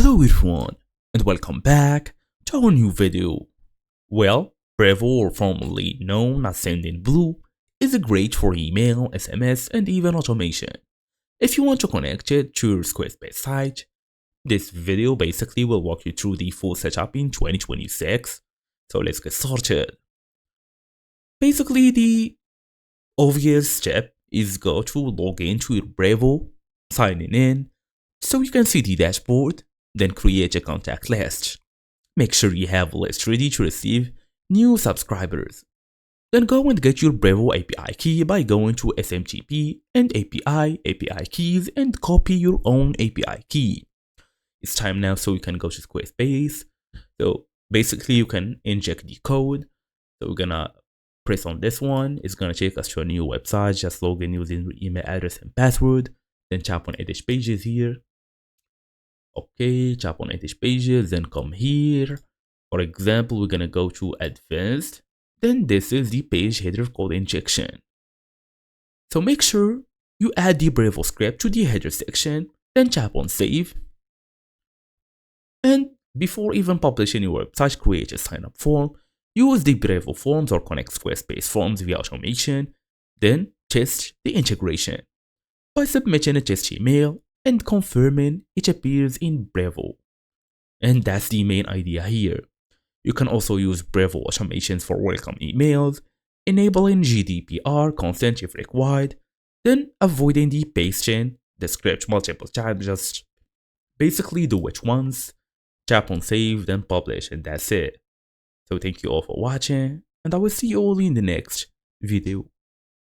Hello everyone, and welcome back to our new video. Well, Brevo, or formerly known as Sendinblue, is great for email, SMS, and even automation. If you want to connect it to your Squarespace site, this video basically will walk you through the full setup in 2026. So let's get started. Basically, the obvious step is go to log into your Brevo, signing in, so you can see the dashboard. Then create a contact list. Make sure you have a list ready to receive new subscribers. Then go and get your Brevo API key by going to SMTP and API keys and copy your own API key. It's time now so you can go to Squarespace. So basically you can inject the code. So we're gonna press on this one. It's gonna take us to a new website. Just log in using your email address and password. Then tap on edit pages here. Okay, tap on edit pages, then come here. For example, we're gonna go to advanced. Then this is the page header code injection. So make sure you add the Brevo script to the header section, then tap on save. And before even publishing your website, create a sign up form. Use the Brevo forms or connect Squarespace forms via automation. Then test the integration by submitting a test email and confirming it appears in Brevo. And that's the main idea here. You can also use Brevo automations for welcome emails, enabling GDPR consent if required, then avoiding the pasting the script multiple times. Just basically do it once, tap on save, then publish, and that's it. So thank you all for watching, and I will see you all in the next video.